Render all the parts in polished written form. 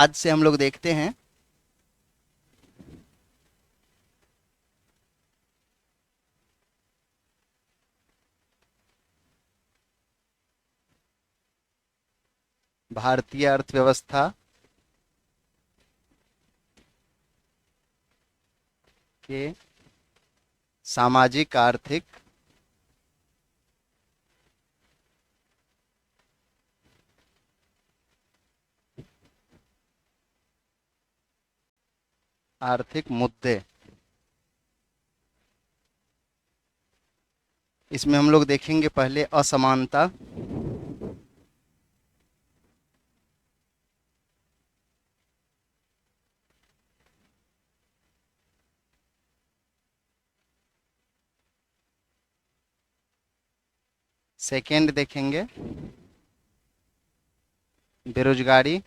आज से हम लोग देखते हैं भारतीय अर्थव्यवस्था के सामाजिक आर्थिक आर्थिक मुद्दे। इसमें हम लोग देखेंगे पहले असमानता, सेकंड देखेंगे बेरोजगारी,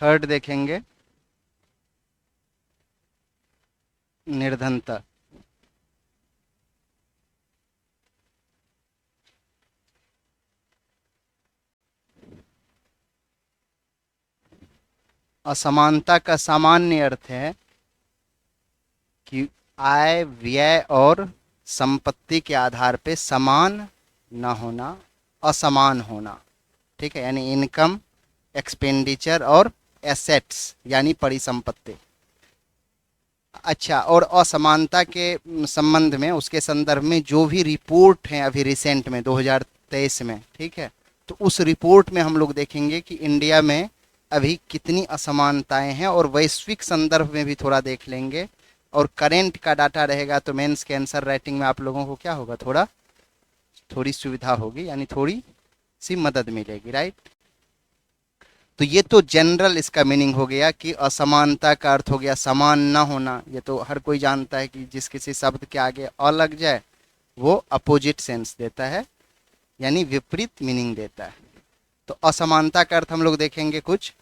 थर्ड देखेंगे निर्धनता। असमानता का सामान्य अर्थ है कि आय व्यय और संपत्ति के आधार पे समान न होना, असमान होना। ठीक है, यानी इनकम, एक्सपेंडिचर और एसेट्स यानी परिसंपत्ति। अच्छा, और असमानता के संबंध में, उसके संदर्भ में जो भी रिपोर्ट है अभी रिसेंट में 2023 में, ठीक है, तो उस रिपोर्ट में हम लोग देखेंगे कि इंडिया में अभी कितनी असमानताएं हैं, और वैश्विक संदर्भ में भी थोड़ा देख लेंगे। और करेंट का डाटा रहेगा तो मेंस के आंसर राइटिंग में आप लोगों को क्या होगा, थोड़ी सुविधा होगी, यानी थोड़ी सी मदद मिलेगी, राइट। तो ये तो जनरल इसका मीनिंग हो गया कि असमानता का अर्थ हो गया समान ना होना। ये तो हर कोई जानता है कि जिस किसी शब्द के आगे अ लग जाए वो अपोजिट सेंस देता है, यानी विपरीत मीनिंग देता है। तो असमानता का अर्थ हम लोग देखेंगे कुछ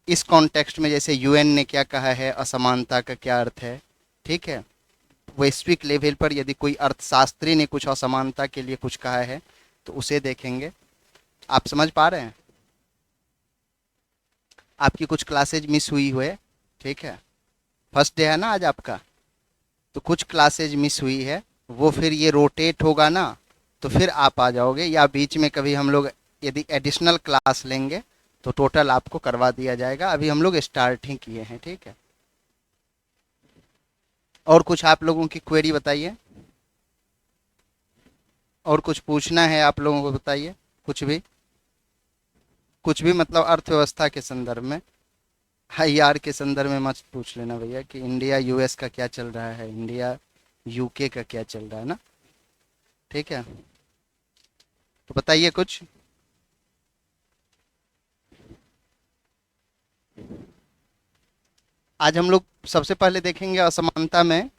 इस कॉन्टेक्स्ट में, जैसे यूएन ने क्या कहा है, असमानता का क्या अर्थ है। ठीक है, वैश्विक लेवल पर यदि कोई अर्थशास्त्री ने कुछ असमानता के लिए कुछ कहा है तो उसे देखेंगे। आप समझ पा रहे हैं? आपकी कुछ क्लासेज मिस हुई हुए, ठीक है, फर्स्ट डे है ना आज आपका, तो कुछ क्लासेज मिस हुई है, वो फिर ये रोटेट होगा ना, तो फिर आप आ जाओगे, या बीच में कभी हम लोग यदि एडिशनल क्लास लेंगे तो टोटल आपको करवा दिया जाएगा। अभी हम लोग स्टार्ट ही किए हैं, ठीक है। और कुछ आप लोगों की क्वेरी बताइए, और कुछ पूछना है आप लोगों को, बताइए कुछ भी, कुछ भी मतलब अर्थव्यवस्था के संदर्भ में। आईआर के संदर्भ में मत पूछ लेना भैया कि इंडिया यूएस का क्या चल रहा है, इंडिया यूके का क्या चल रहा है ना, ठीक है। तो बताइए कुछ। आज हम लोग सबसे पहले देखेंगे असमानता में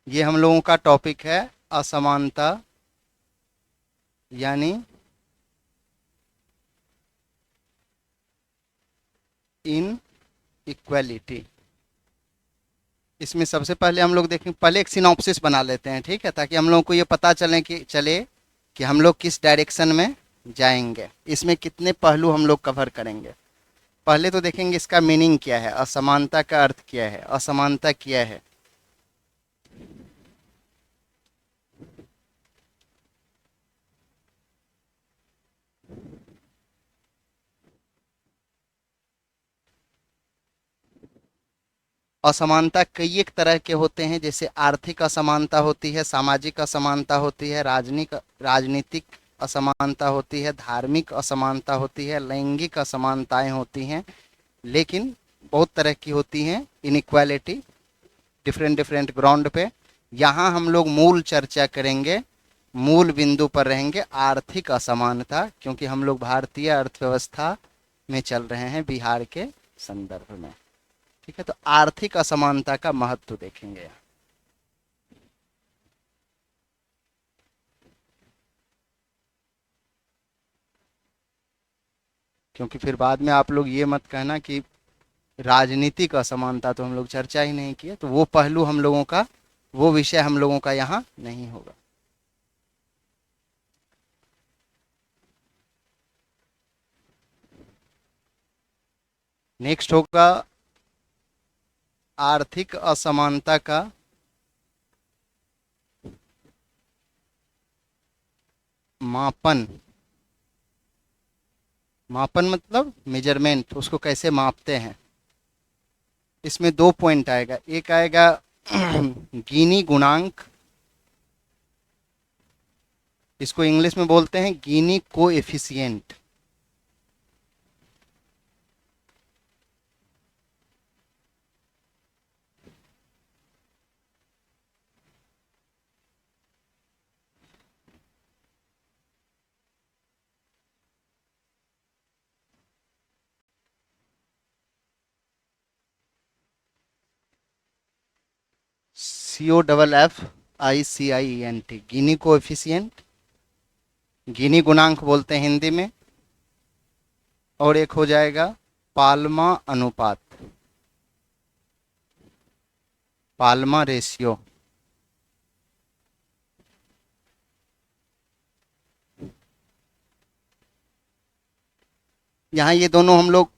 ये हम लोगों का टॉपिक है असमानता यानी इन इक्वालिटी। इसमें सबसे पहले हम लोग देखें, पहले एक सिनॉप्सिस बना लेते हैं, ठीक है, ताकि हम लोगों को ये पता चले कि हम लोग किस डायरेक्शन में जाएंगे, इसमें कितने पहलू हम लोग कवर करेंगे। पहले तो देखेंगे इसका मीनिंग क्या है, असमानता का अर्थ क्या है, असमानता क्या है। असमानता कई एक तरह के होते हैं, जैसे आर्थिक असमानता होती है, सामाजिक असमानता होती है, राजनीतिक असमानता होती है, धार्मिक असमानता होती है, लैंगिक असमानताएं होती हैं। लेकिन बहुत तरह की होती हैं इनइक्वालिटी, डिफरेंट डिफरेंट ग्राउंड पे। यहाँ हम लोग मूल चर्चा करेंगे, मूल बिंदु पर रहेंगे आर्थिक असमानता, क्योंकि हम लोग भारतीय अर्थव्यवस्था में चल रहे हैं बिहार के संदर्भ में। ठीक है, तो आर्थिक असमानता का महत्व देखेंगे। क्योंकि फिर बाद में आप लोग ये मत कहना कि राजनीतिक असमानता तो हम लोग चर्चा ही नहीं किए, तो वो पहलू हम लोगों का, वो विषय हम लोगों का यहाँ नहीं होगा। नेक्स्ट होगा आर्थिक असमानता का मापन। मापन मतलब मेजरमेंट, उसको कैसे मापते हैं। इसमें दो पॉइंट आएगा, एक आएगा गिनी गुणांक, इसको इंग्लिश में बोलते हैं Gini coefficient. COFFICIENT, Gini coefficient, Gini गुणांक बोलते हैं हिंदी में। और एक हो जाएगा पाल्मा अनुपात, पाल्मा रेशियो। यहाँ ये दोनों हम लोग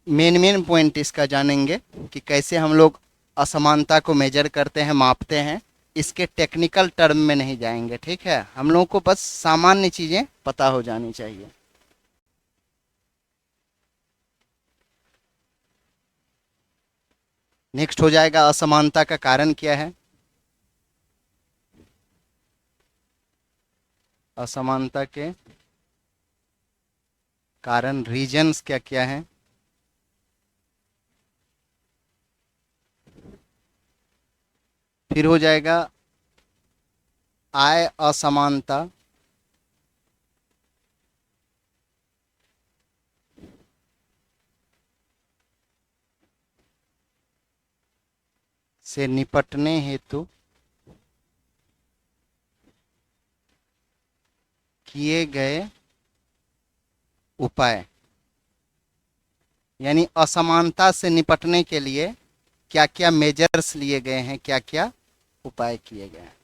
मेन मेन पॉइंट इसका जानेंगे कि कैसे हम लोग असमानता को मेजर करते हैं, मापते हैं। इसके टेक्निकल टर्म में नहीं जाएंगे, ठीक है। हम लोगों को बस सामान्य चीज़ें पता हो जानी चाहिए। नेक्स्ट हो जाएगा असमानता का कारण क्या है। असमानता के कारण रीजन्स क्या क्या हैं। फिर हो जाएगा आय असमानता, से निपटने हेतु किए गए उपाय, यानी असमानता से निपटने के लिए क्या क्या मेजर्स लिए गए हैं, क्या क्या उपाय किए गए हैं।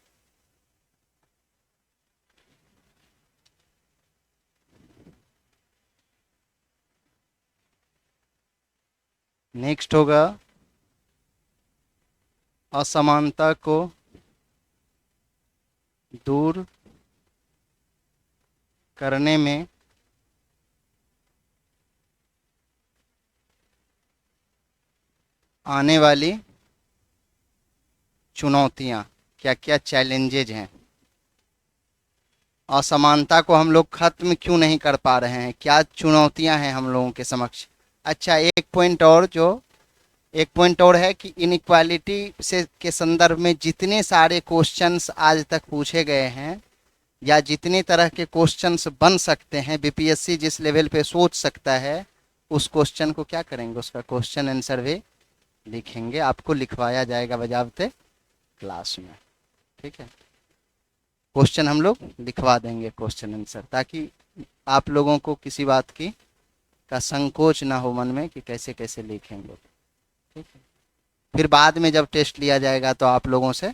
नेक्स्ट होगा असमानता को दूर करने में आने वाली चुनौतियां, क्या क्या चैलेंजेज हैं। असमानता को हम लोग खत्म क्यों नहीं कर पा रहे हैं, क्या चुनौतियां हैं हम लोगों के समक्ष। अच्छा, एक पॉइंट और है कि इनइक्वालिटी से के संदर्भ में जितने सारे क्वेश्चंस आज तक पूछे गए हैं या जितने तरह के क्वेश्चंस बन सकते हैं, बीपीएससी जिस लेवल पे सोच सकता है, उस क्वेश्चन को क्या करेंगे, उसका क्वेश्चन आंसर भी लिखेंगे, आपको लिखवाया जाएगा बजाबते क्लास में, ठीक है। क्वेश्चन हम लोग लिखवा देंगे, क्वेश्चन आंसर, ताकि आप लोगों को किसी बात की का संकोच ना हो मन में कि कैसे कैसे लिखेंगे, ठीक है। फिर बाद में जब टेस्ट लिया जाएगा तो आप लोगों से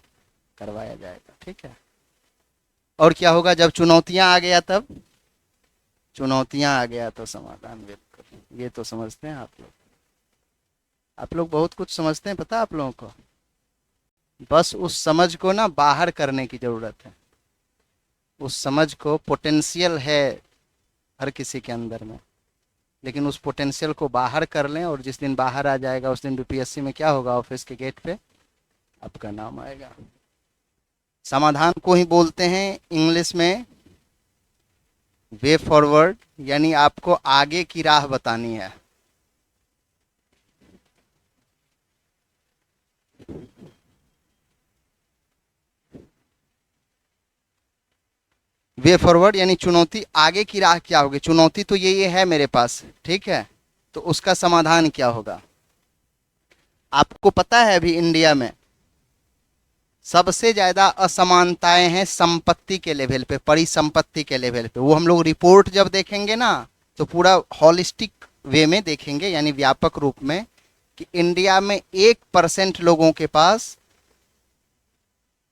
करवाया जाएगा, ठीक है। और क्या होगा जब चुनौतियां आ गया, तब चुनौतियां आ गया तो समाधान बिल्कुल, ये तो समझते हैं आप लोग। आप लोग बहुत कुछ समझते हैं, पता है आप लोगों को। बस उस समझ को ना बाहर करने की ज़रूरत है। उस समझ को, पोटेंशियल है हर किसी के अंदर में, लेकिन उस पोटेंशियल को बाहर कर लें, और जिस दिन बाहर आ जाएगा उस दिन बीपीएससी में क्या होगा, ऑफिस के गेट पे आपका नाम आएगा। समाधान को ही बोलते हैं इंग्लिश में वे फॉरवर्ड, यानी आपको आगे की राह बतानी है। वे फॉरवर्ड यानी चुनौती, आगे की राह क्या होगी। चुनौती तो ये है मेरे पास, ठीक है, तो उसका समाधान क्या होगा। आपको पता है अभी इंडिया में सबसे ज्यादा असमानताएं हैं संपत्ति के लेवल पे, परिसंपत्ति के लेवल पे। वो हम लोग रिपोर्ट जब देखेंगे ना तो पूरा हॉलिस्टिक वे में देखेंगे, यानी व्यापक रूप में, कि इंडिया में 1% लोगों के पास,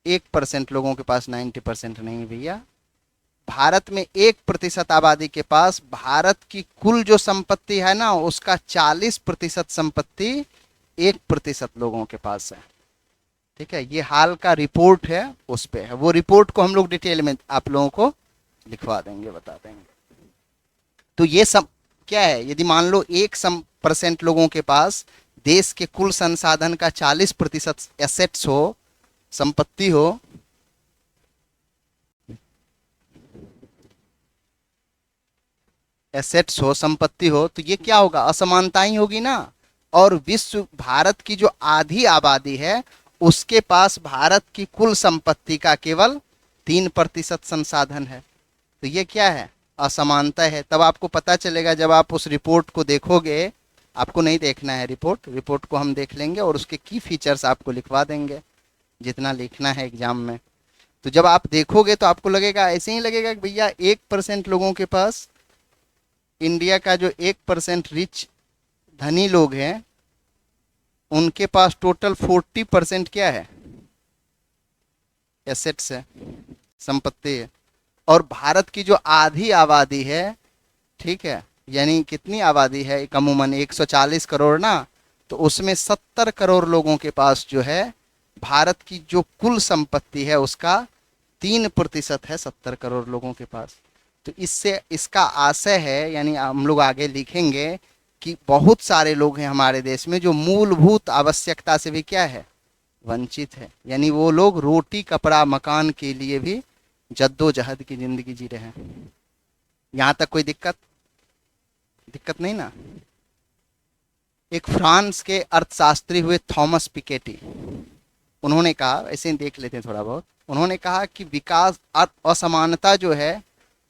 1% लोगों के पास, 90% नहीं भैया, भारत में 1% आबादी के पास भारत की कुल जो संपत्ति है ना, उसका 40% संपत्ति 1% लोगों के पास है। ठीक है, ये हाल का रिपोर्ट है, उस पे है। वो रिपोर्ट को हम लोग डिटेल में आप लोगों को लिखवा देंगे, बता देंगे। तो ये सब क्या है, यदि मान लो 1% लोगों के पास देश के कुल संसाधन का 40% एसेट्स हो, संपत्ति हो, एसेट्स हो, संपत्ति हो, तो ये क्या होगा, असमानता ही होगी ना। और विश्व भारत की जो आधी आबादी है उसके पास भारत की कुल संपत्ति का केवल 3% संसाधन है। तो ये क्या है, असमानता है। तब आपको पता चलेगा जब आप उस रिपोर्ट को देखोगे। आपको नहीं देखना है रिपोर्ट, रिपोर्ट को हम देख लेंगे और उसके की फीचर्स आपको लिखवा देंगे जितना लिखना है एग्जाम में। तो जब आप देखोगे तो आपको लगेगा, ऐसे ही लगेगा कि भैया 1% लोगों के पास, इंडिया का जो 1% रिच धनी लोग हैं उनके पास टोटल 40% क्या है, एसेट्स है, संपत्ति है। और भारत की जो आधी आबादी है, ठीक है, यानी कितनी आबादी है, एक अमूमन 140 करोड़ ना, तो उसमें 70 करोड़ लोगों के पास जो है भारत की जो कुल संपत्ति है उसका 3% है, 70 करोड़ लोगों के पास। तो इससे इसका आशय है, यानी हम लोग आगे लिखेंगे कि बहुत सारे लोग हैं हमारे देश में जो मूलभूत आवश्यकता से भी क्या है, वंचित है। यानी वो लोग रोटी कपड़ा मकान के लिए भी जद्दोजहद की जिंदगी जी रहे हैं। यहाँ तक कोई दिक्कत दिक्कत नहीं ना। एक फ्रांस के अर्थशास्त्री हुए थॉमस पिकेटी, उन्होंने कहा, ऐसे ही देख लेते हैं थोड़ा बहुत, उन्होंने कहा कि विकास असमानता जो है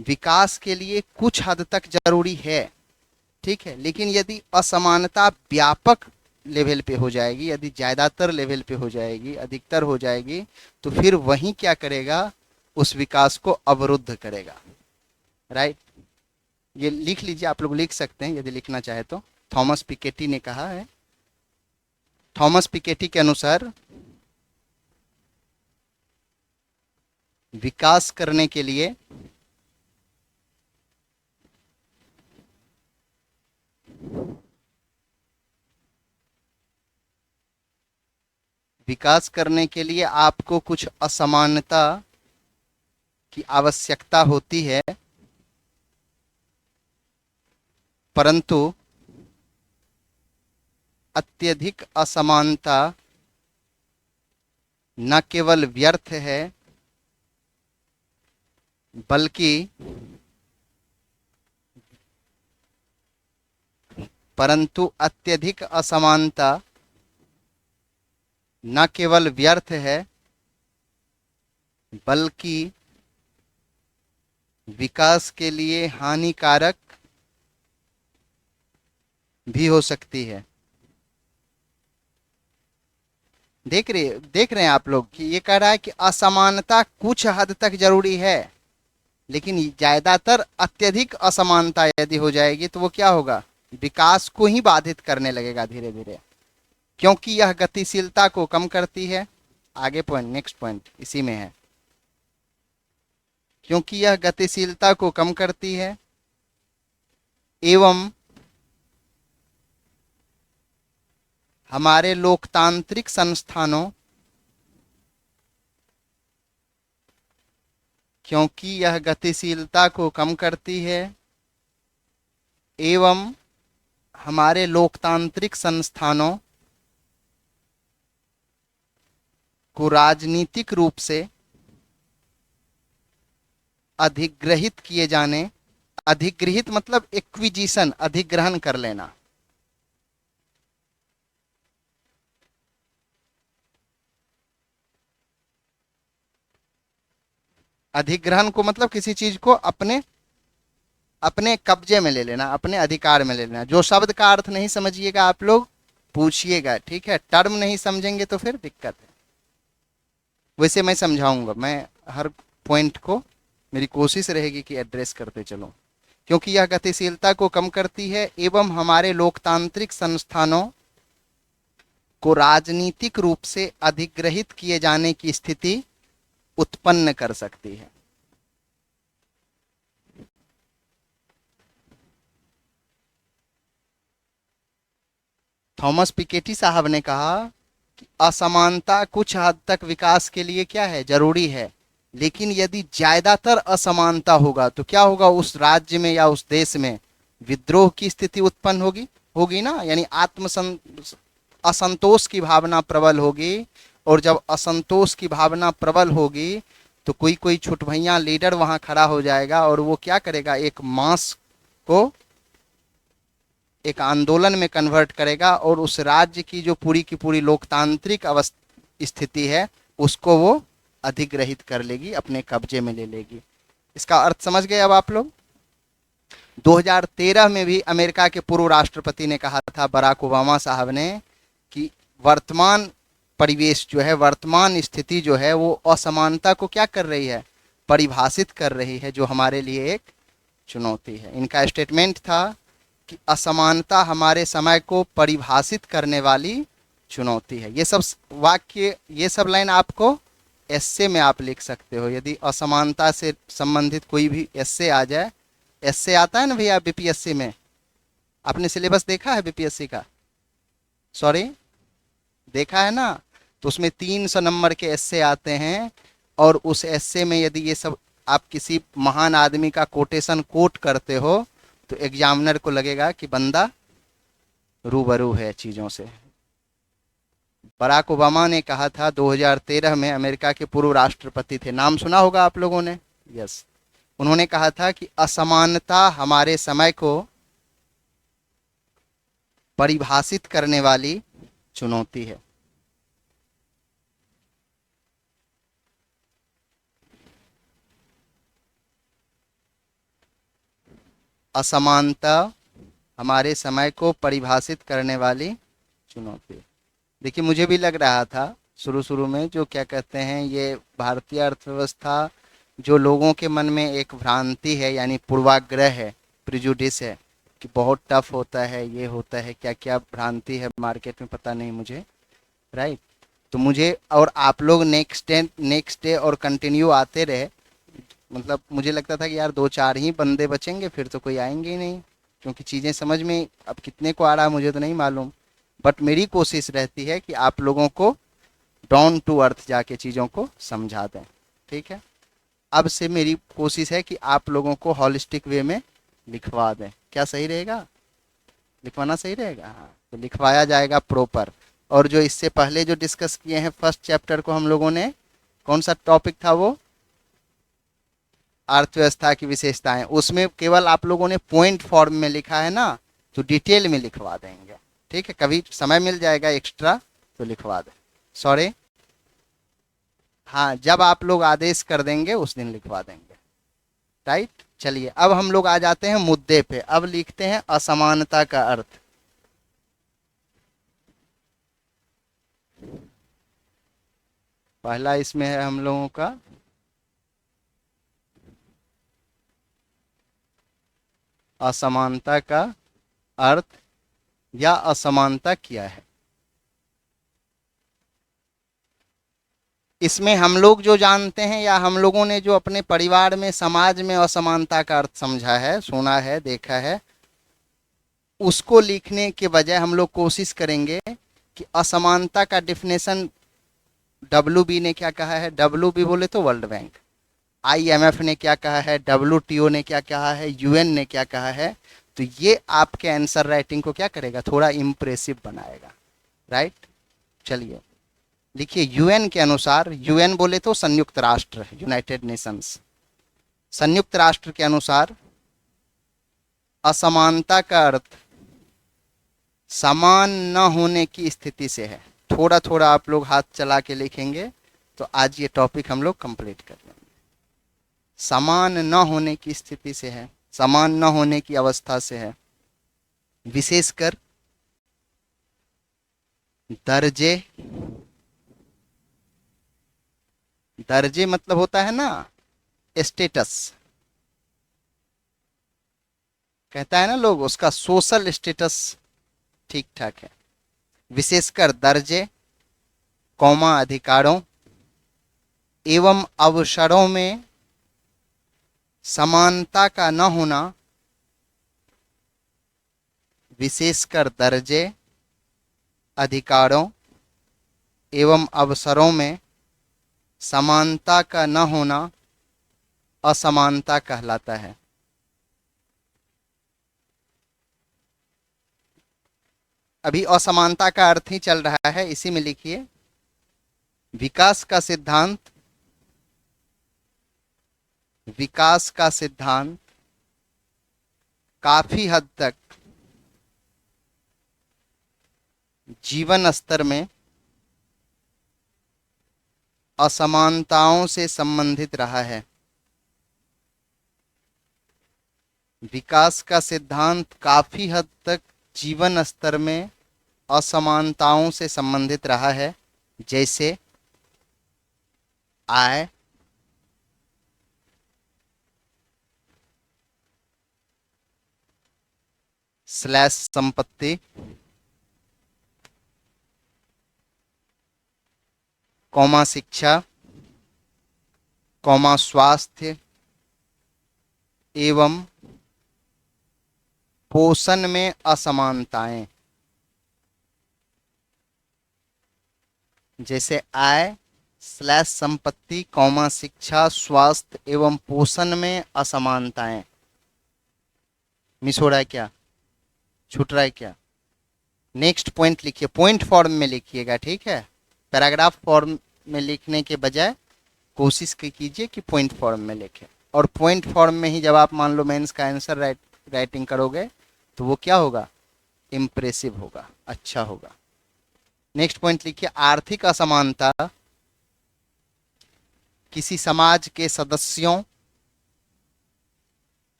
विकास के लिए कुछ हद तक जरूरी है, ठीक है, लेकिन यदि असमानता व्यापक लेवल पे हो जाएगी, यदि ज़्यादातर लेवल पे हो जाएगी, अधिकतर हो जाएगी, तो फिर वही क्या करेगा, उस विकास को अवरुद्ध करेगा। राइट, ये लिख लीजिए, आप लोग लिख सकते हैं यदि लिखना चाहे तो। थॉमस पिकेटी ने कहा है, थॉमस पिकेटी के अनुसार विकास करने के लिए आपको कुछ असमानता की आवश्यकता होती है, परंतु अत्यधिक असमानता न केवल व्यर्थ है बल्कि अत्यधिक असमानता न केवल व्यर्थ है बल्कि विकास के लिए हानिकारक भी हो सकती है। देख रहे हैं आप लोग कि ये कह रहा है कि असमानता कुछ हद तक जरूरी है, लेकिन ज्यादातर अत्यधिक असमानता यदि हो जाएगी तो वो क्या होगा, विकास को ही बाधित करने लगेगा धीरे धीरे, क्योंकि यह गतिशीलता को कम करती है। आगे पॉइंट, नेक्स्ट पॉइंट इसी में है, क्योंकि यह गतिशीलता को कम करती है एवं हमारे लोकतांत्रिक संस्थानों क्योंकि यह गतिशीलता को कम करती है एवं हमारे लोकतांत्रिक संस्थानों को राजनीतिक रूप से अधिग्रहित किए जाने, अधिग्रहित मतलब एक्विजिशन, अधिग्रहण कर लेना, अधिग्रहण को मतलब किसी चीज को अपने अपने कब्जे में ले लेना, अपने अधिकार में ले लेना। जो शब्द का अर्थ नहीं समझिएगा आप लोग पूछिएगा, ठीक है, टर्म नहीं समझेंगे तो फिर दिक्कत है। वैसे मैं समझाऊंगा, मैं हर पॉइंट को मेरी कोशिश रहेगी कि एड्रेस करते चलो। क्योंकि यह गतिशीलता को कम करती है एवं हमारे लोकतांत्रिक संस्थानों को राजनीतिक रूप से अधिग्रहित किए जाने की स्थिति उत्पन्न कर सकती है। थॉमस पिकेटी साहब ने कहा कि असमानता कुछ हद तक विकास के लिए क्या है, जरूरी है, लेकिन यदि ज्यादातर असमानता होगा तो क्या होगा, उस राज्य में या उस देश में विद्रोह की स्थिति उत्पन्न होगी, होगी ना, यानी असंतोष की भावना प्रबल होगी। और जब असंतोष की भावना प्रबल होगी तो कोई कोई छुटभैया लीडर वहां खड़ा हो जाएगा और वो क्या करेगा, एक मास को एक आंदोलन में कन्वर्ट करेगा और उस राज्य की जो पूरी की पूरी लोकतांत्रिक अवस्था स्थिति है उसको वो अधिग्रहित कर लेगी, अपने कब्जे में ले लेगी। इसका अर्थ समझ गए अब आप लोग। 2013 में भी अमेरिका के पूर्व राष्ट्रपति ने कहा था, बराक ओबामा साहब ने, कि वर्तमान परिवेश जो है, वर्तमान स्थिति जो है वो असमानता को क्या कर रही है, परिभाषित कर रही है, जो हमारे लिए एक चुनौती है। इनका स्टेटमेंट था कि असमानता हमारे समय को परिभाषित करने वाली चुनौती है। ये सब वाक्य, ये सब लाइन आपको एस्से में आप लिख सकते हो। यदि असमानता से संबंधित कोई भी एस्से आ जाए, एस्से आता है ना भैया बीपीएससी में, आपने सिलेबस देखा है बीपीएससी का, सॉरी देखा है ना, तो उसमें 300 नंबर के एस्से आते हैं और उस एस्से में यदि ये सब आप किसी महान आदमी का कोटेशन कोट करते हो तो एग्जामिनर को लगेगा कि बंदा रूबरू है चीज़ों से। बराक ओबामा ने कहा था 2013 में, अमेरिका के पूर्व राष्ट्रपति थे, नाम सुना होगा आप लोगों ने, यस, उन्होंने कहा था कि असमानता हमारे समय को परिभाषित करने वाली चुनौती है। असमानता हमारे समय को परिभाषित करने वाली चुनौती। देखिए मुझे भी लग रहा था शुरू शुरू में, जो क्या कहते हैं, ये भारतीय अर्थव्यवस्था, जो लोगों के मन में एक भ्रांति है, यानी पूर्वाग्रह है, प्रिजुडिस है कि बहुत टफ होता है, ये होता है, क्या क्या भ्रांति है मार्केट में पता नहीं मुझे, राइट। तो मुझे और आप लोग नेक्स्ट डे और कंटिन्यू आते रहे, मतलब मुझे लगता था कि यार 2-4 ही बंदे बचेंगे, फिर तो कोई आएंगे ही नहीं, क्योंकि चीज़ें समझ में अब कितने को आ रहा है मुझे तो नहीं मालूम। बट मेरी कोशिश रहती है कि आप लोगों को डाउन टू अर्थ जाके चीज़ों को समझा दें, ठीक है। अब से मेरी कोशिश है कि आप लोगों को हॉलिस्टिक वे में लिखवा दें। क्या सही रहेगा, लिखवाना सही रहेगा? हाँ, तो लिखवाया जाएगा प्रॉपर। और जो इससे पहले जो डिस्कस किए हैं फर्स्ट चैप्टर को हम लोगों ने, कौन सा टॉपिक था वो, अर्थव्यवस्था की विशेषताएं, उसमें केवल आप लोगों ने पॉइंट फॉर्म में लिखा है ना, तो डिटेल में लिखवा देंगे, ठीक है। कभी समय मिल जाएगा एक्स्ट्रा तो लिखवा दें, सॉरी, हाँ, जब आप लोग आदेश कर देंगे उस दिन लिखवा देंगे, राइट। चलिए अब हम लोग आ जाते हैं मुद्दे पे। अब लिखते हैं असमानता का अर्थ। पहला इसमें है हम लोगों का असमानता का अर्थ या असमानता क्या है। इसमें हम लोग जो जानते हैं या हम लोगों ने जो अपने परिवार में, समाज में असमानता का अर्थ समझा है, सुना है, देखा है, उसको लिखने के बजाय हम लोग कोशिश करेंगे कि असमानता का डिफिनेशन WB ने क्या कहा है, WB बोले तो वर्ल्ड बैंक, IMF ने क्या कहा है, WTO ने क्या कहा है, UN ने क्या कहा है, तो ये आपके आंसर राइटिंग को क्या करेगा, थोड़ा इंप्रेसिव बनाएगा, राइट। चलिए लिखिए, यूएन के अनुसार, यूएन बोले तो संयुक्त राष्ट्र, यूनाइटेड नेशंस, संयुक्त राष्ट्र के अनुसार असमानता का अर्थ समान न होने की स्थिति से है। थोड़ा थोड़ा आप लोग हाथ चला के लिखेंगे तो आज ये टॉपिक हम लोग कंप्लीट कर लेंगे। समान न होने की स्थिति से है, समान न होने की अवस्था से है, विशेषकर दर्जे, दर्जे मतलब होता है ना स्टेटस, कहता है ना लोग, उसका सोशल स्टेटस ठीक ठाक है। विशेषकर दर्जे, कौमा अधिकारों एवं अवसरों में समानता का न होना, विशेषकर दर्जे, अधिकारों एवं अवसरों में समानता का न होना असमानता कहलाता है। अभी असमानता का अर्थ ही चल रहा है, इसी में लिखिए विकास का सिद्धांत काफी हद तक जीवन स्तर में असमानताओं से संबंधित रहा है। विकास का सिद्धांत काफी हद तक जीवन स्तर में असमानताओं से संबंधित रहा है, जैसे आय, स्लैश संपत्ति, कौमा शिक्षा, कौमा स्वास्थ्य एवं पोषण में असमानताएं। जैसे आय स्लैश संपत्ति, कौमा शिक्षा, स्वास्थ्य एवं पोषण में असमानताएं। मिस हो रहा है क्या, छूट रहा है क्या? नेक्स्ट पॉइंट लिखिए, पॉइंट फॉर्म में लिखिएगा, ठीक है। पैराग्राफ फॉर्म में लिखने के बजाय कोशिश कीजिए कि पॉइंट फॉर्म में लिखें, और पॉइंट फॉर्म में ही जब आप मान लो मेंस का आंसर राइटिंग करोगे तो वो क्या होगा, इम्प्रेसिव होगा, अच्छा होगा। नेक्स्ट पॉइंट लिखिए, आर्थिक असमानता किसी समाज के सदस्यों,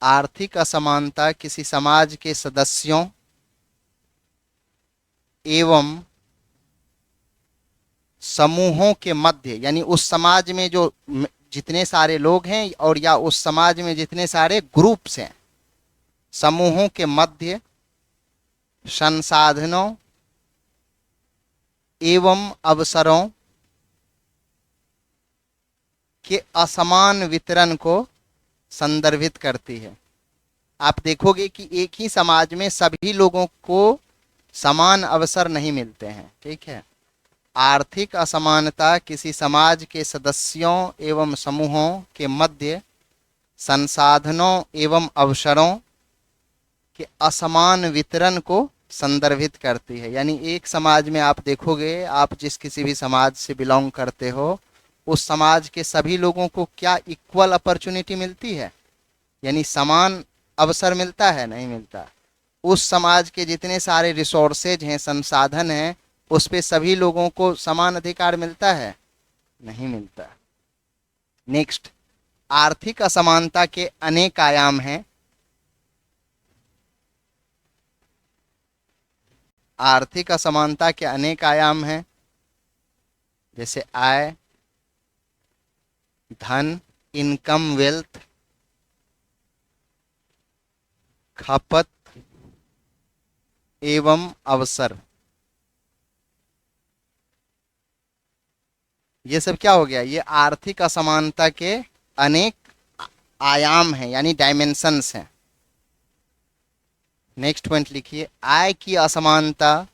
आर्थिक असमानता किसी समाज के सदस्यों एवं समूहों के मध्य, यानी उस समाज में जो जितने सारे लोग हैं और या उस समाज में जितने सारे ग्रुप्स हैं, समूहों के मध्य संसाधनों एवं अवसरों के असमान वितरण को संदर्भित करती है। आप देखोगे कि एक ही समाज में सभी लोगों को समान अवसर नहीं मिलते हैं, ठीक है। आर्थिक असमानता किसी समाज के सदस्यों एवं समूहों के मध्य संसाधनों एवं अवसरों के असमान वितरण को संदर्भित करती है। यानी एक समाज में आप देखोगे, आप जिस किसी भी समाज से बिलोंग करते हो, उस समाज के सभी लोगों को क्या इक्वल अपॉर्चुनिटी मिलती है, यानी समान अवसर मिलता है? नहीं मिलता। उस समाज के जितने सारे रिसोर्सेज हैं, संसाधन हैं, उस पे सभी लोगों को समान अधिकार मिलता है? नहीं मिलता। नेक्स्ट, आर्थिक असमानता के अनेक आयाम हैं। आर्थिक असमानता के अनेक आयाम हैं, जैसे आय, धन, इनकम, वेल्थ, खपत एवं अवसर। ये सब क्या हो गया, ये आर्थिक असमानता के अनेक आयाम हैं, यानी डायमेंशंस हैं। नेक्स्ट पॉइंट लिखिए, आय की असमानता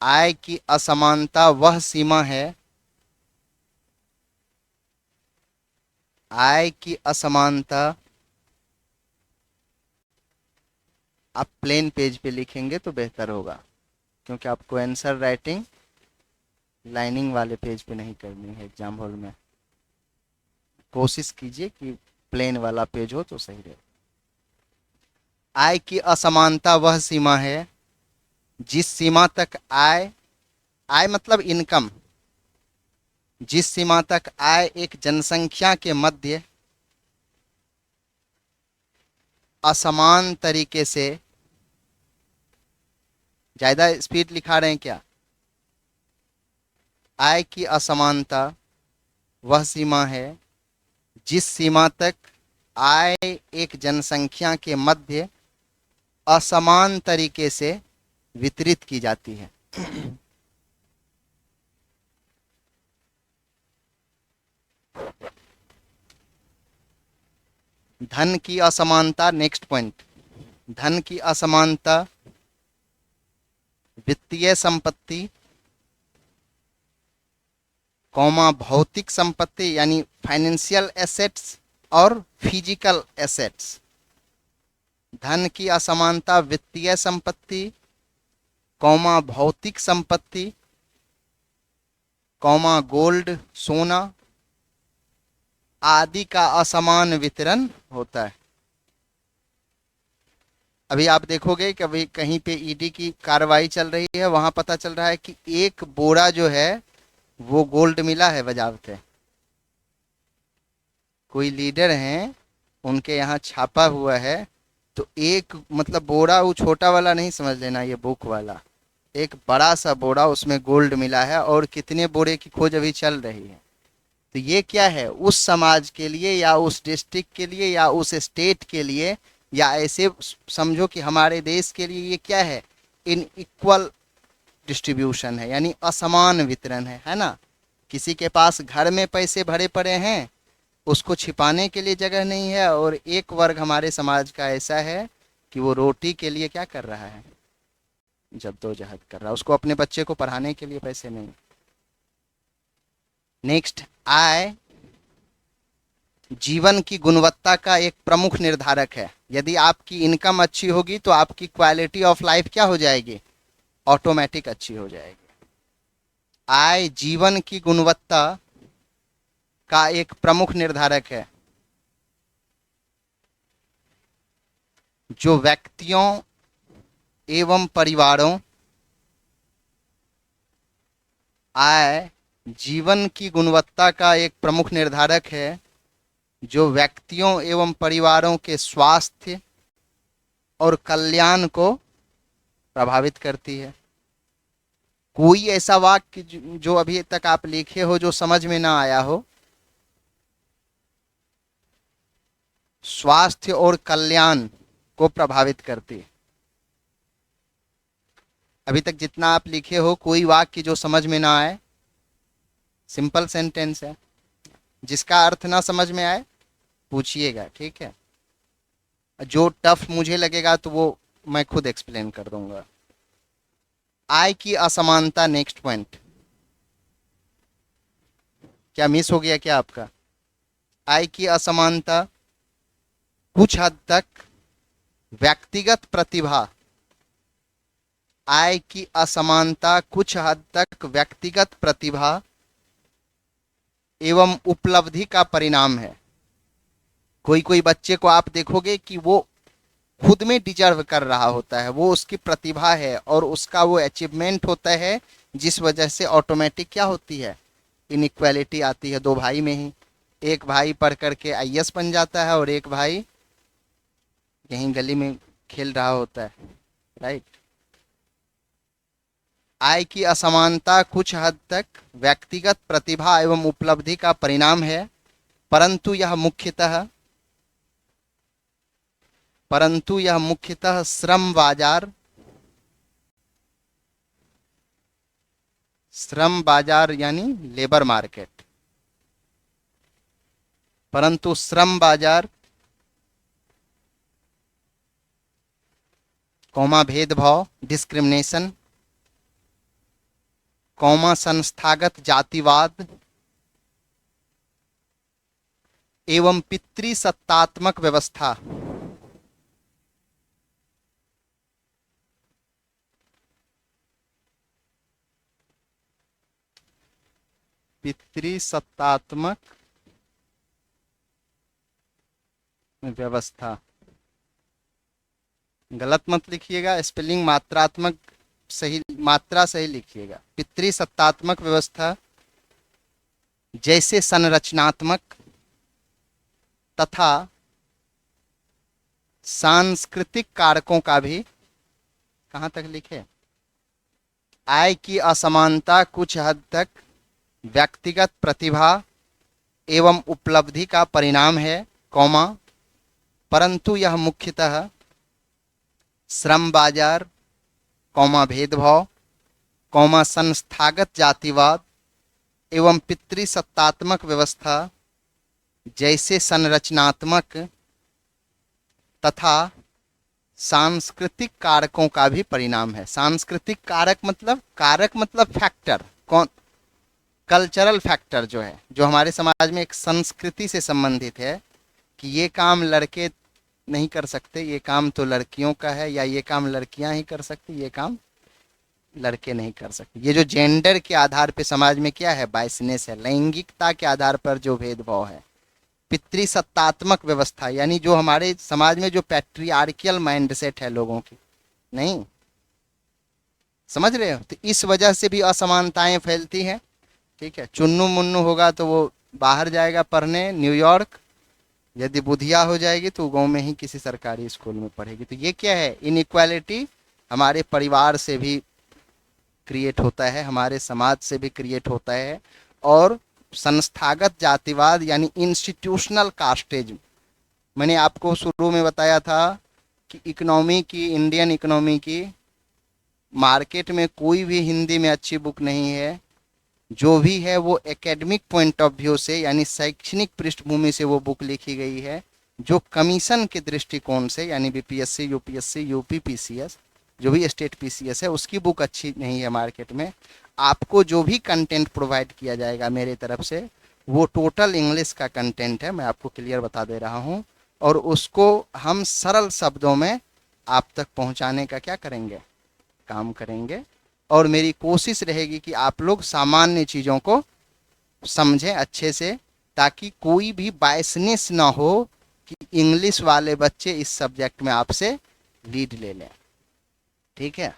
आय की असमानता वह सीमा है, आय की असमानता, आप प्लेन पेज पे लिखेंगे तो बेहतर होगा, क्योंकि आपको आंसर राइटिंग लाइनिंग वाले पेज पे नहीं करनी है एग्जाम हॉल में। कोशिश कीजिए कि प्लेन वाला पेज हो तो सही रहे। आय की असमानता वह सीमा है जिस सीमा तक आय, आय मतलब इनकम, जिस सीमा तक आय एक जनसंख्या के मध्य असमान तरीके से, ज्यादा स्पीड लिखा रहे हैं क्या? आय की असमानता वह सीमा है जिस सीमा तक आय एक जनसंख्या के मध्य असमान तरीके से वितरित की जाती है। धन की असमानता, नेक्स्ट पॉइंट, धन की असमानता, वित्तीय संपत्ति, कौमा भौतिक संपत्ति यानी फाइनेंशियल एसेट्स और फिजिकल एसेट्स। धन की असमानता, वित्तीय संपत्ति, कौमा भौतिक संपत्ति, कौमा गोल्ड सोना आदि का असमान वितरण होता है। अभी आप देखोगे कि अभी कहीं पे ईडी की कार्रवाई चल रही है, वहां पता चल रहा है कि एक बोरा जो है वो गोल्ड मिला है बजावते। कोई लीडर हैं, उनके यहाँ छापा हुआ है, तो एक मतलब बोरा वो छोटा वाला नहीं समझ लेना, ये बुक वाला एक बड़ा सा बोरा, उसमें गोल्ड मिला है और कितने बोरे की खोज अभी चल रही है। तो ये क्या है, उस समाज के लिए या उस डिस्ट्रिक्ट के लिए या उस स्टेट के लिए या ऐसे समझो कि हमारे देश के लिए ये क्या है, इन इक्वल डिस्ट्रीब्यूशन है, यानी असमान वितरण है ना। किसी के पास घर में पैसे भरे पड़े हैं, उसको छिपाने के लिए जगह नहीं है, और एक वर्ग हमारे समाज का ऐसा है कि वो रोटी के लिए क्या कर रहा है, जद्दोजहद कर रहा है, उसको अपने बच्चे को पढ़ाने के लिए पैसे नहीं। नेक्स्ट, आय जीवन की गुणवत्ता का एक प्रमुख निर्धारक है। यदि आपकी इनकम अच्छी होगी तो आपकी क्वालिटी ऑफ लाइफ क्या हो जाएगी, ऑटोमेटिक अच्छी हो जाएगी। आय जीवन की गुणवत्ता का एक प्रमुख निर्धारक है, जो व्यक्तियों एवं परिवारों, आय जीवन की गुणवत्ता का एक प्रमुख निर्धारक है जो व्यक्तियों एवं परिवारों के स्वास्थ्य और कल्याण को प्रभावित करती है। कोई ऐसा वाक्य जो अभी तक आप लिखे हो जो समझ में ना आया हो, स्वास्थ्य और कल्याण को प्रभावित करती है। अभी तक जितना आप लिखे हो, कोई वाक्य जो समझ में ना आए, सिंपल सेंटेंस है, जिसका अर्थ ना समझ में आए पूछिएगा, ठीक है। जो टफ मुझे लगेगा तो वो मैं खुद एक्सप्लेन कर दूंगा। आय की असमानता, नेक्स्ट पॉइंट। क्या मिस हो गया क्या आपका? आय की असमानता कुछ हद तक व्यक्तिगत प्रतिभा, आय की असमानता कुछ हद तक व्यक्तिगत प्रतिभा एवं उपलब्धि का परिणाम है। कोई कोई बच्चे को आप देखोगे कि वो खुद में डिजर्व कर रहा होता है, वो उसकी प्रतिभा है और उसका वो अचीवमेंट होता है, जिस वजह से ऑटोमेटिक क्या होती है, इनइक्वालिटी आती है। दो भाई में ही एक भाई पढ़ करके आईएएस बन जाता है और एक भाई यहीं गली में खेल रहा होता है, राइट। आय की असमानता कुछ हद तक व्यक्तिगत प्रतिभा एवं उपलब्धि का परिणाम है, परंतु यह मुख्यतः श्रम बाजार यानी लेबर मार्केट, परंतु श्रम बाजार, कौमा भेदभाव डिस्क्रिमिनेशन, कौमा संस्थागत जातिवाद एवं पितृसत्तात्मक व्यवस्था, पितृसत्तात्मक व्यवस्था, गलत मत लिखिएगा, स्पेलिंग मात्रात्मक सही, मात्रा सही लिखिएगा। पितृसत्तात्मक व्यवस्था जैसे संरचनात्मक तथा सांस्कृतिक कारकों का भी, कहां तक लिखे, आय की असमानता कुछ हद तक व्यक्तिगत प्रतिभा एवं उपलब्धि का परिणाम है, कौमा, परंतु यह मुख्यतः श्रम बाजार, कौमा भेदभाव, कौमा संस्थागत जातिवाद एवं पितृसत्तात्मक व्यवस्था जैसे संरचनात्मक तथा सांस्कृतिक कारकों का भी परिणाम है। सांस्कृतिक कारक मतलब फैक्टर, कौन, कल्चरल फैक्टर जो है, जो हमारे समाज में एक संस्कृति से संबंधित है कि ये काम लड़के नहीं कर सकते, ये काम तो लड़कियों का है, या ये काम लड़कियां ही कर सकती, ये काम लड़के नहीं कर सकते। ये जो जेंडर के आधार पे समाज में क्या है, बायसनेस है, लैंगिकता के आधार पर जो भेदभाव है, पितृसत्तात्मक व्यवस्था, यानी जो हमारे समाज में जो पैट्रियार्कियल माइंडसेट है लोगों की, नहीं समझ रहे हो, तो इस वजह से भी असमानताएं फैलती हैं। ठीक है, चुन्नू मुन्नू होगा तो वो बाहर जाएगा पढ़ने न्यूयॉर्क, यदि बुधिया हो जाएगी तो गांव में ही किसी सरकारी स्कूल में पढ़ेगी। तो ये क्या है, इनइक्वालिटी हमारे परिवार से भी क्रिएट होता है, हमारे समाज से भी क्रिएट होता है। और संस्थागत जातिवाद यानी इंस्टीट्यूशनल कास्टेज, मैंने आपको शुरू में बताया था कि इकोनॉमी की, इंडियन इकोनॉमी की मार्केट में कोई भी हिंदी में अच्छी बुक नहीं है, जो भी है वो एकेडमिक पॉइंट ऑफ व्यू से यानी शैक्षणिक पृष्ठभूमि से वो बुक लिखी गई है, जो कमीशन के दृष्टिकोण से यानी बीपीएससी, यूपीएससी, यूपी पीसीएस, जो भी स्टेट पीसीएस है उसकी बुक अच्छी नहीं है मार्केट में। आपको जो भी कंटेंट प्रोवाइड किया जाएगा मेरे तरफ से वो टोटल इंग्लिश का कंटेंट है, मैं आपको क्लियर बता दे रहा हूँ, और उसको हम सरल शब्दों में आप तक पहुँचाने का क्या करेंगे, काम करेंगे। और मेरी कोशिश रहेगी कि आप लोग सामान्य चीज़ों को समझें अच्छे से, ताकि कोई भी बायसनेस ना हो कि इंग्लिश वाले बच्चे इस सब्जेक्ट में आपसे लीड ले लें। ठीक है,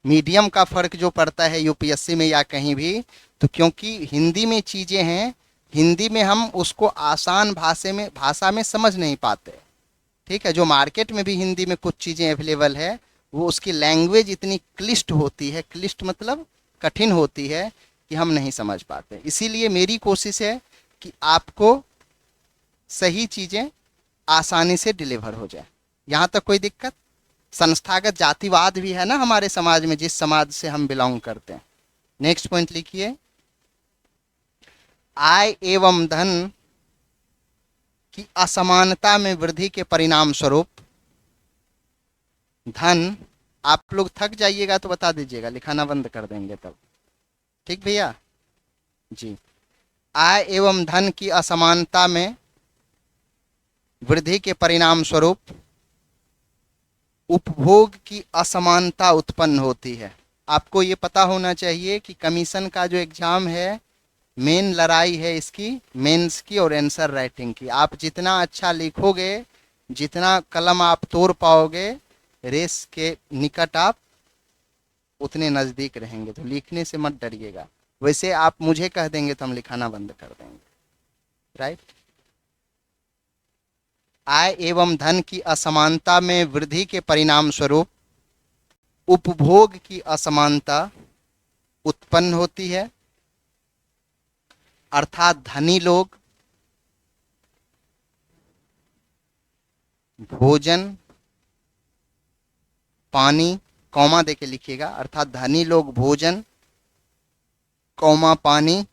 मीडियम का फ़र्क जो पड़ता है यूपीएससी में या कहीं भी, तो क्योंकि हिंदी में चीज़ें हैं, हिंदी में हम उसको आसान भाषा में समझ नहीं पाते। ठीक है, जो मार्केट में भी हिंदी में कुछ चीज़ें अवेलेबल है, वो उसकी लैंग्वेज इतनी क्लिष्ट होती है, क्लिष्ट मतलब कठिन होती है कि हम नहीं समझ पाते। इसीलिए मेरी कोशिश है कि आपको सही चीज़ें आसानी से डिलीवर हो जाए। यहाँ तक कोई दिक्कत? संस्थागत जातिवाद भी है ना हमारे समाज में, जिस समाज से हम बिलोंग करते हैं। नेक्स्ट पॉइंट लिखिए, आय एवं धन की असमानता में वृद्धि के परिणाम स्वरूप धन, आप लोग थक जाइएगा तो बता दीजिएगा, लिखाना बंद कर देंगे तब। ठीक भैया जी, आय एवं धन की असमानता में वृद्धि के परिणाम स्वरूप उपभोग की असमानता उत्पन्न होती है। आपको ये पता होना चाहिए कि कमीशन का जो एग्जाम है, मेन लड़ाई है इसकी मेंस की और आंसर राइटिंग की। आप जितना अच्छा लिखोगे, जितना कलम आप तोड़ पाओगे, रेस के निकट आप उतने नज़दीक रहेंगे। तो लिखने से मत डरिएगा, वैसे आप मुझे कह देंगे तो हम लिखाना बंद कर देंगे। राइट, आय एवं धन की असमानता में वृद्धि के परिणाम स्वरूप उपभोग की असमानता उत्पन्न होती है, अर्थात धनी लोग भोजन, पानी, कौमा देके लिखिएगा, अर्थात धनी लोग भोजन, कौमा पानी,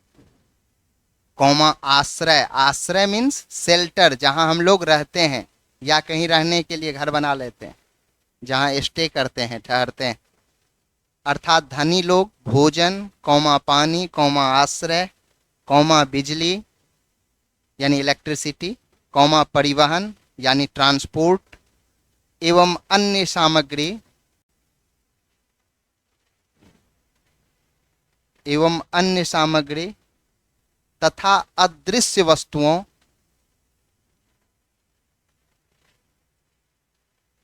कौमा आश्रय, आश्रय मीन्स शेल्टर, जहां हम लोग रहते हैं या कहीं रहने के लिए घर बना लेते हैं, जहां स्टे करते हैं, ठहरते हैं। अर्थात धनी लोग भोजन, कौमा पानी, कौमा आश्रय, कौमा बिजली यानी इलेक्ट्रिसिटी, कौमा परिवहन यानी ट्रांसपोर्ट, एवं अन्य सामग्री, एवं अन्य सामग्री तथा अदृश्य वस्तुओं,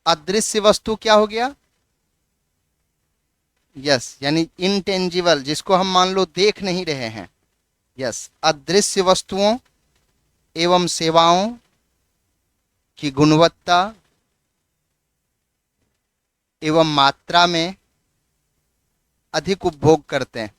अदृश्य वस्तु क्या हो गया, यस, यानी इनटेंजिबल, जिसको हम मान लो देख नहीं रहे हैं, यस, अदृश्य वस्तुओं एवं सेवाओं की गुणवत्ता एवं मात्रा में अधिक उपभोग करते हैं।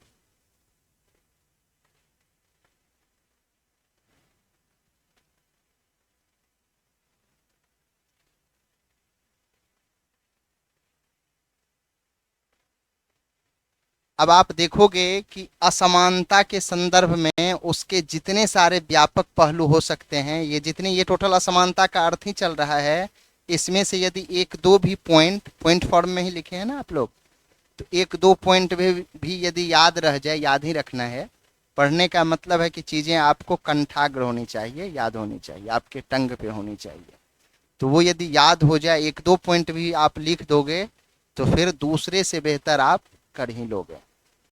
अब आप देखोगे कि असमानता के संदर्भ में उसके जितने सारे व्यापक पहलू हो सकते हैं, ये जितने, ये टोटल असमानता का अर्थ ही चल रहा है इसमें से यदि एक दो भी पॉइंट फॉर्म में ही लिखे हैं ना आप लोग, तो एक दो पॉइंट भी यदि याद रह जाए, याद ही रखना है। पढ़ने का मतलब है कि चीज़ें आपको कंठाग्र होनी चाहिए, याद होनी चाहिए, आपके टंग पे होनी चाहिए। तो वो यदि याद हो जाए, एक दो पॉइंट भी आप लिख दोगे तो फिर दूसरे से बेहतर आप कर ही लोगे।